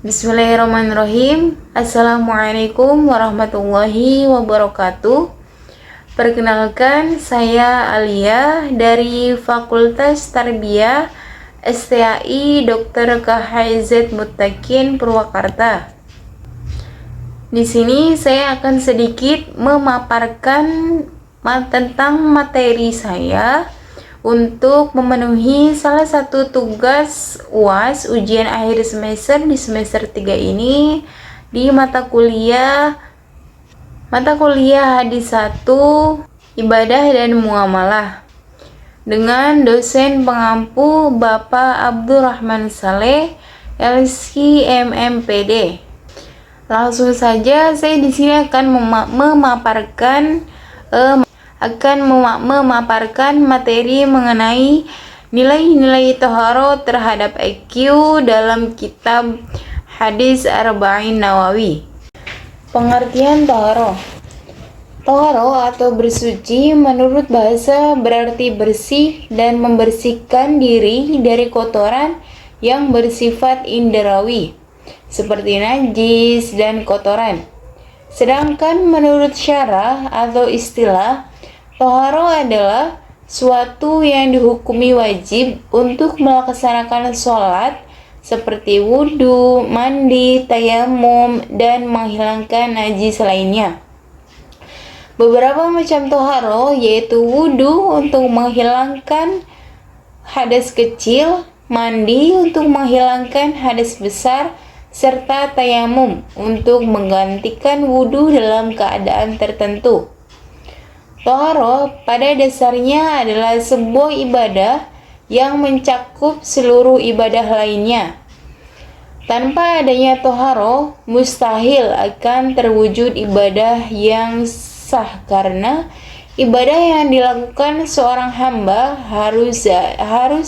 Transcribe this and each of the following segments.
Bismillahirrahmanirrahim. Assalamualaikum warahmatullahi wabarakatuh. Perkenalkan, saya Alia dari Fakultas Tarbiyah STAI Dr. KHZ Muttaqin Purwakarta. Di sini saya akan sedikit memaparkan tentang materi saya untuk memenuhi salah satu tugas UAS ujian akhir semester di semester 3 ini di mata kuliah Hadis 1 Ibadah dan Muamalah dengan dosen pengampu Bapak Abdurrahman Saleh LC MMPD. Langsung saja saya di sini akan memaparkan materi mengenai nilai-nilai toharo terhadap IQ dalam kitab Hadis Arba'in Nawawi. Pengertian toharo. Toharo atau bersuci menurut bahasa berarti bersih dan membersihkan diri dari kotoran yang bersifat indrawi seperti najis dan kotoran. Sedangkan menurut syarah atau istilah, toharo adalah suatu yang dihukumi wajib untuk melaksanakan sholat seperti wudhu, mandi, tayamum, dan menghilangkan najis lainnya. Beberapa macam toharo yaitu wudhu untuk menghilangkan hadas kecil, mandi untuk menghilangkan hadas besar, serta tayamum untuk menggantikan wudhu dalam keadaan tertentu. Toharo pada dasarnya adalah sebuah ibadah yang mencakup seluruh ibadah lainnya. Tanpa adanya toharo, mustahil akan terwujud ibadah yang sah karena ibadah yang dilakukan seorang hamba harus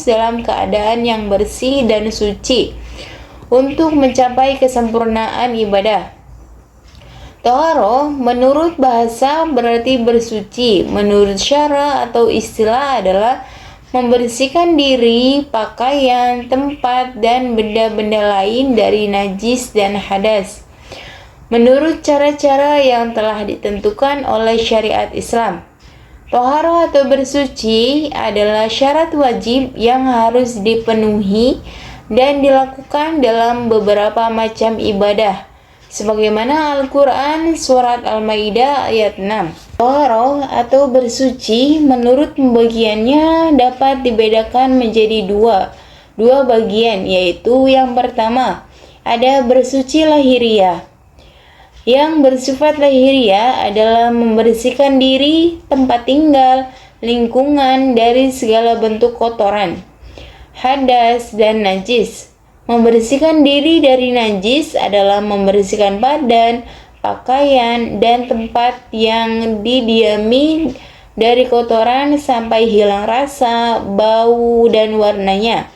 dalam keadaan yang bersih dan suci untuk mencapai kesempurnaan ibadah. Toharo menurut bahasa berarti bersuci, menurut syara atau istilah adalah membersihkan diri, pakaian, tempat, dan benda-benda lain dari najis dan hadas menurut cara-cara yang telah ditentukan oleh syariat Islam. Toharo atau bersuci adalah syarat wajib yang harus dipenuhi dan dilakukan dalam beberapa macam ibadah sebagaimana Al-Quran Surat Al-Maidah ayat 6. Toharo atau bersuci menurut pembagiannya dapat dibedakan menjadi dua bagian, yaitu yang pertama ada bersuci lahiriah. Yang bersifat lahiriah adalah membersihkan diri, tempat tinggal, lingkungan dari segala bentuk kotoran, hadas, dan najis. Membersihkan diri dari najis adalah membersihkan badan, pakaian, dan tempat yang didiami dari kotoran sampai hilang rasa, bau, dan warnanya.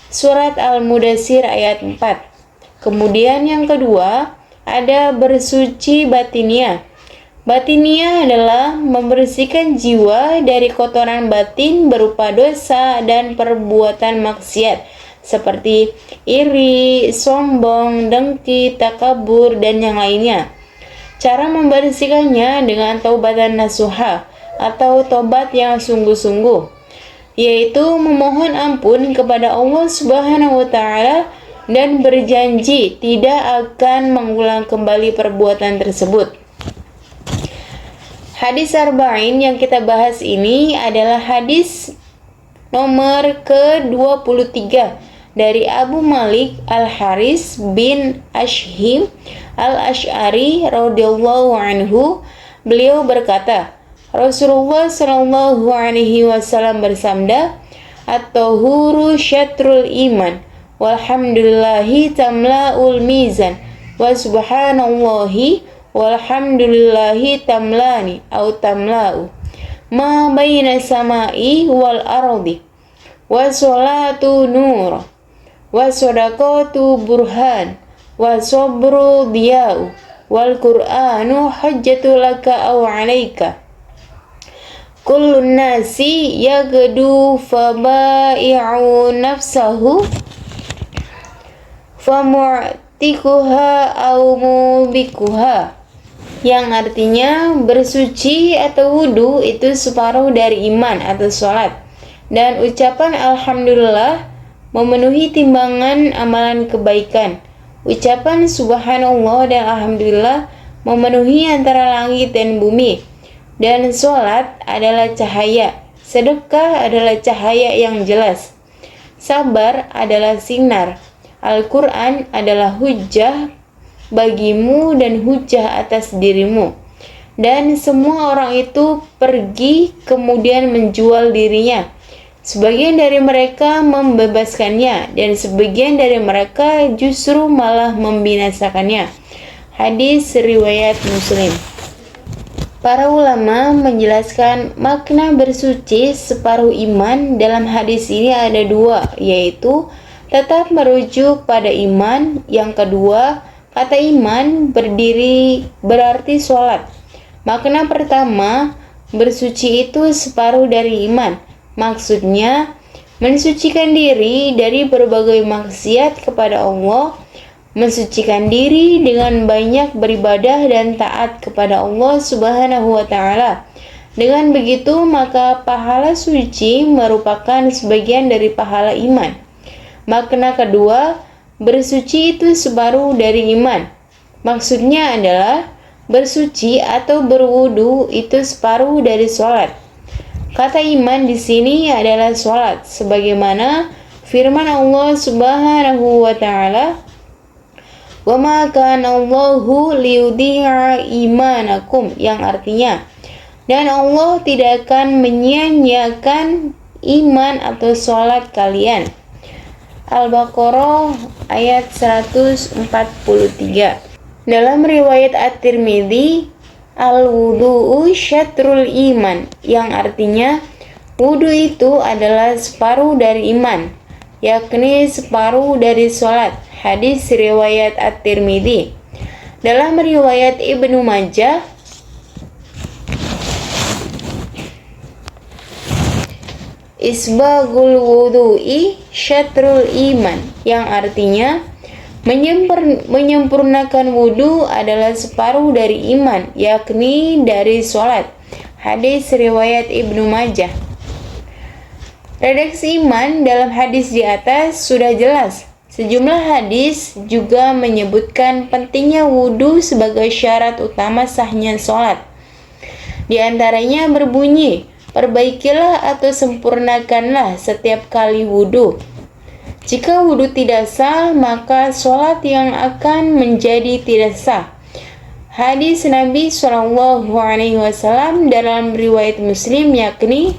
Surat Al-Mudaththir ayat 4. Kemudian yang kedua, ada bersuci batiniah. Batiniah adalah membersihkan jiwa dari kotoran batin berupa dosa dan perbuatan maksiat seperti iri, sombong, dengki, takabur, dan yang lainnya. Cara membersihkannya dengan taubatan nasuha atau tobat yang sungguh-sungguh, yaitu memohon ampun kepada Allah Subhanahu wa Ta'ala dan berjanji tidak akan mengulang kembali perbuatan tersebut. Hadis Arba'in yang kita bahas ini adalah hadis nomor ke-23 dari Abu Malik Al-Haris bin Ashhim Al-Ash'ari radhiyallahu anhu. Beliau berkata, Rasulullah sallallahu alaihi wasallam bersabda, "At-tahuru syatrul iman, walhamdulillahi tamla'ul mizan, wa subhanallahi walhamdulillahi tamlani au tamla'u ma baina samai wal ardi, wa sholatu nur, wa sadaqatu burhan, wa sabru diya'u, wal qur'anu hujjatu laka aw 'alaika. Kullun nasi yagdu fabai'u nafsahu famu'tikuha au mubikuha, yang artinya bersuci atau wudu itu separuh dari iman atau sholat, dan ucapan alhamdulillah memenuhi timbangan amalan kebaikan. Ucapan subhanallah dan alhamdulillah memenuhi antara langit dan bumi. Dan sholat adalah cahaya, sedekah adalah cahaya yang jelas, sabar adalah sinar, Al-Quran adalah hujjah bagimu dan hujjah atas dirimu. Dan semua orang itu pergi kemudian menjual dirinya. Sebagian dari mereka membebaskannya dan sebagian dari mereka justru malah membinasakannya. Hadis riwayat Muslim. Para ulama menjelaskan makna bersuci separuh iman dalam hadis ini ada dua, yaitu tetap merujuk pada iman. Yang kedua, kata iman berdiri berarti sholat. Makna pertama, bersuci itu separuh dari iman. Maksudnya, mensucikan diri dari berbagai maksiat kepada Allah, mensucikan diri dengan banyak beribadah dan taat kepada Allah Subhanahu wa Ta'ala. Dengan begitu, maka pahala suci merupakan sebagian dari pahala iman. Makna kedua, bersuci itu separuh dari iman. Maksudnya adalah bersuci atau berwudu itu separuh dari sholat. Kata iman di sini adalah sholat, sebagaimana firman Allah Subhanahu wa Ta'ala, "Wa ma kana Allahu liyudhi'a imanakum", yang artinya, dan Allah tidak akan menyia-nyiakan iman atau sholat kalian. Al-Baqarah ayat 143. Dalam riwayat At-Tirmidzi, al-wudu'u syatrul iman, yang artinya wudu itu adalah separuh dari iman, yakni separuh dari sholat. Hadis riwayat At-Tirmidzi. Dalam riwayat Ibnu Majah, isbagul wudu'i syatrul iman, yang artinya menyempurnakan wudu adalah separuh dari iman, yakni dari sholat. Hadis riwayat Ibnu Majah. Redaksi iman dalam hadis di atas sudah jelas. Sejumlah hadis juga menyebutkan pentingnya wudu sebagai syarat utama sahnya sholat. Di antaranya berbunyi, "Perbaikilah atau sempurnakanlah setiap kali wudu. Jika wudu tidak sah, maka sholat yang akan menjadi tidak sah." Hadis Nabi SAW dalam riwayat Muslim, yakni,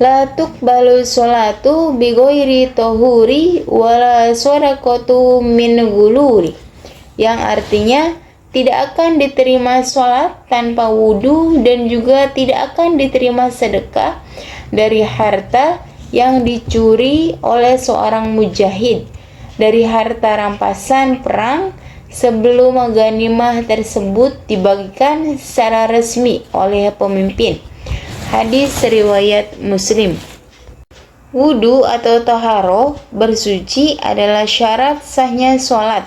"La tuqbalu sholatu bighairi tahuri wala shadaqatu min guluri", yang artinya tidak akan diterima sholat tanpa wudu dan juga tidak akan diterima sedekah dari harta yang dicuri oleh seorang mujahid dari harta rampasan perang sebelum ghanimah tersebut dibagikan secara resmi oleh pemimpin. Hadis riwayat Muslim. Wudu atau taharoh bersuci adalah syarat sahnya sholat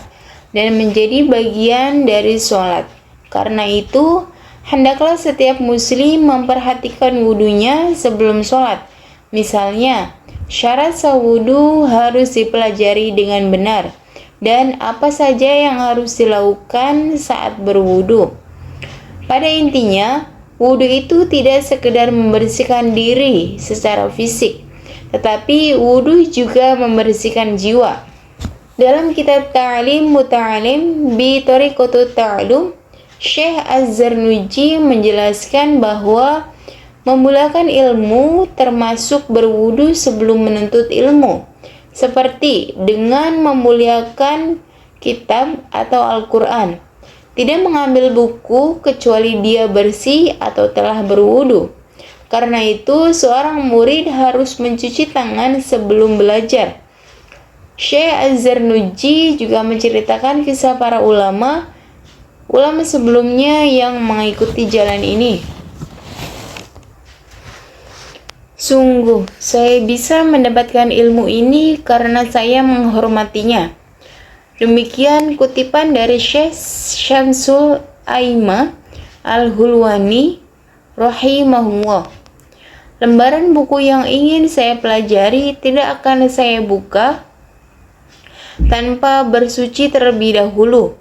dan menjadi bagian dari sholat. Karena itu, hendaklah setiap muslim memperhatikan wudunya sebelum sholat. Misalnya, syarat sah wudu harus dipelajari dengan benar, dan apa saja yang harus dilakukan saat berwudu. Pada intinya, wudu itu tidak sekedar membersihkan diri secara fisik, tetapi wudu juga membersihkan jiwa. Dalam kitab Ta'lim Muta'alim bi Thariqatut Ta'allum, Syekh Az-Zarnuji menjelaskan bahwa memulakan ilmu termasuk berwudu sebelum menuntut ilmu, seperti dengan memuliakan kitab atau Al-Quran, tidak mengambil buku kecuali dia bersih atau telah berwudu. Karena itu, seorang murid harus mencuci tangan sebelum belajar. Syekh Az-Zarnuji juga menceritakan kisah para ulama sebelumnya yang mengikuti jalan ini. Sungguh, saya bisa mendapatkan ilmu ini karena saya menghormatinya. Demikian kutipan dari Syekh Syamsul Aima Al-Hulwani rahimahullah. Lembaran buku yang ingin saya pelajari tidak akan saya buka tanpa bersuci terlebih dahulu.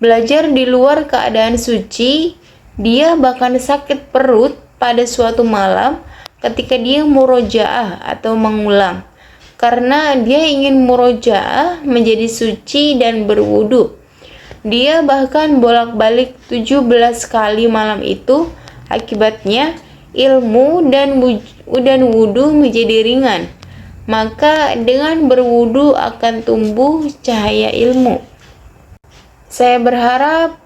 Belajar di luar keadaan suci, dia bahkan sakit perut pada suatu malam ketika dia murojaah atau mengulang, karena dia ingin murojaah menjadi suci dan berwudu. Dia bahkan bolak-balik 17 kali malam itu. Akibatnya ilmu dan wudu menjadi ringan. Maka dengan berwudu akan tumbuh cahaya ilmu. Saya berharap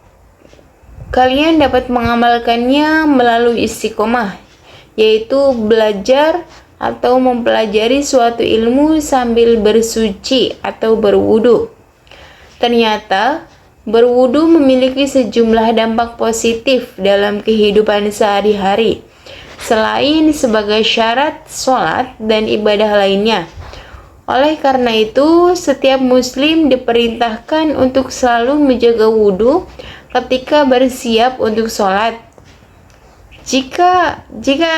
kalian dapat mengamalkannya melalui istiqomah, yaitu belajar atau mempelajari suatu ilmu sambil bersuci atau berwudu. Ternyata berwudu memiliki sejumlah dampak positif dalam kehidupan sehari-hari, selain sebagai syarat sholat dan ibadah lainnya. Oleh karena itu, setiap muslim diperintahkan untuk selalu menjaga wudu ketika bersiap untuk sholat. Jika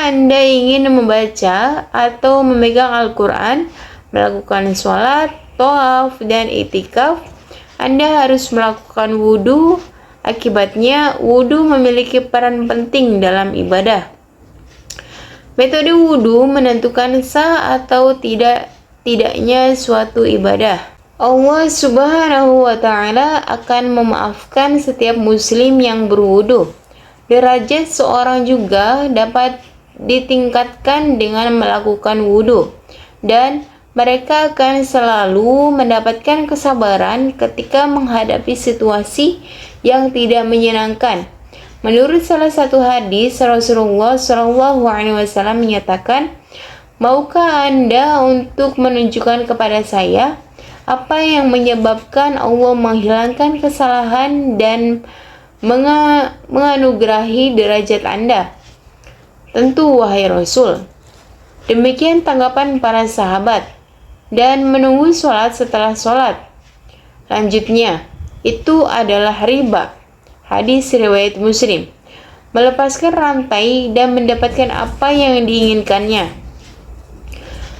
Anda ingin membaca atau memegang Al-Quran, melakukan sholat, tawaf, dan itikaf, Anda harus melakukan wudu. Akibatnya, wudu memiliki peran penting dalam ibadah. Metode wudu menentukan sah atau tidaknya suatu ibadah. Allah Subhanahu wa Ta'ala akan memaafkan setiap muslim yang berwudu. Derajat seorang juga dapat ditingkatkan dengan melakukan wudu, dan mereka akan selalu mendapatkan kesabaran ketika menghadapi situasi yang tidak menyenangkan. Menurut salah satu hadis, Rasulullah SAW menyatakan, "Maukah Anda untuk menunjukkan kepada saya apa yang menyebabkan Allah menghilangkan kesalahan dan menganugerahi derajat Anda?" "Tentu, wahai Rasul." Demikian tanggapan para sahabat, dan menunggu sholat setelah sholat. Lanjutnya, itu adalah riba. Hadis riwayat Muslim. Melepaskan rantai dan mendapatkan apa yang diinginkannya.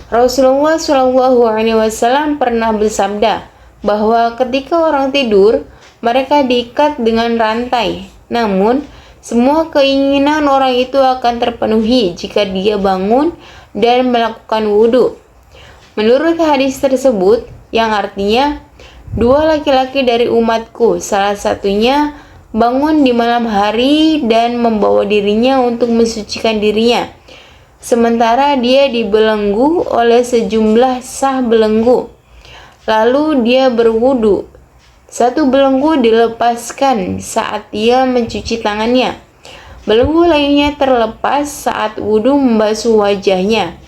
Rasulullah SAW pernah bersabda bahwa ketika orang tidur, mereka diikat dengan rantai. Namun, semua keinginan orang itu akan terpenuhi jika dia bangun dan melakukan wudu. Menurut hadis tersebut, yang artinya, dua laki-laki dari umatku, salah satunya bangun di malam hari dan membawa dirinya untuk mensucikan dirinya, sementara dia dibelenggu oleh sejumlah sah belenggu. Lalu dia berwudu. Satu belenggu dilepaskan saat dia mencuci tangannya. Belenggu lainnya terlepas saat wudu membasuh wajahnya.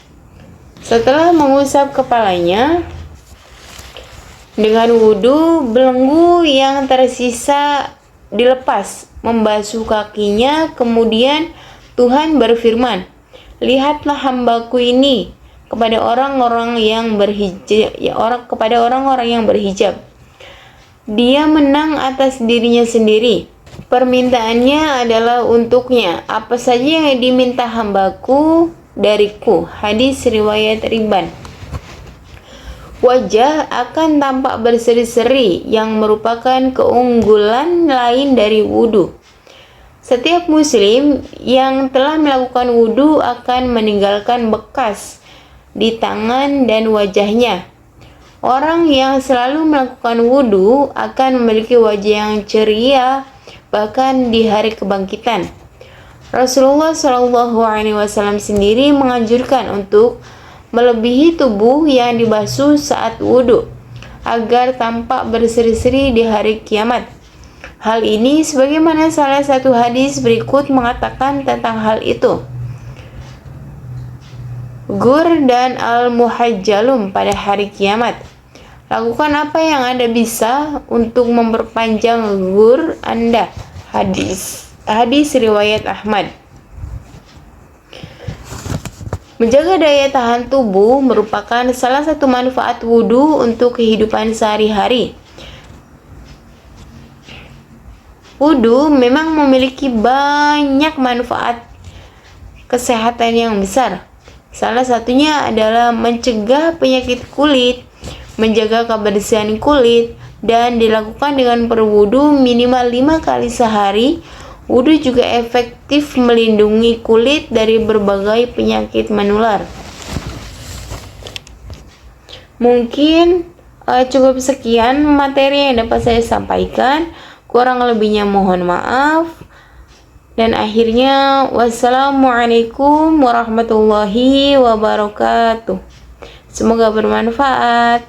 Setelah mengusap kepalanya dengan wudu, belenggu yang tersisa dilepas, membasuh kakinya. Kemudian Tuhan berfirman, "Lihatlah hambaku ini kepada orang-orang yang berhijab. Dia menang atas dirinya sendiri. Permintaannya adalah untuknya. Apa saja yang diminta hambaku dariku." Hadis riwayat Riban. Wajah akan tampak berseri-seri yang merupakan keunggulan lain dari wudu. Setiap muslim yang telah melakukan wudu akan meninggalkan bekas di tangan dan wajahnya. Orang yang selalu melakukan wudu akan memiliki wajah yang ceria bahkan di hari kebangkitan. Rasulullah SAW sendiri menganjurkan untuk melebihi tubuh yang dibasuh saat wudu agar tampak berseri-seri di hari kiamat. Hal ini sebagaimana salah satu hadis berikut mengatakan tentang hal itu. Gur dan al-muhajjalum pada hari kiamat. Lakukan apa yang Anda bisa untuk memperpanjang gur Anda. Hadis riwayat Ahmad. Menjaga daya tahan tubuh merupakan salah satu manfaat wudhu untuk kehidupan sehari-hari. Wudhu memang memiliki banyak manfaat kesehatan yang besar. Salah satunya adalah mencegah penyakit kulit, menjaga kebersihan kulit, dan dilakukan dengan berwudu minimal 5 kali sehari. Wudu juga efektif melindungi kulit dari berbagai penyakit menular. Mungkin cukup sekian materi yang dapat saya sampaikan. Kurang lebihnya mohon maaf. Dan akhirnya, wassalamualaikum warahmatullahi wabarakatuh. Semoga bermanfaat.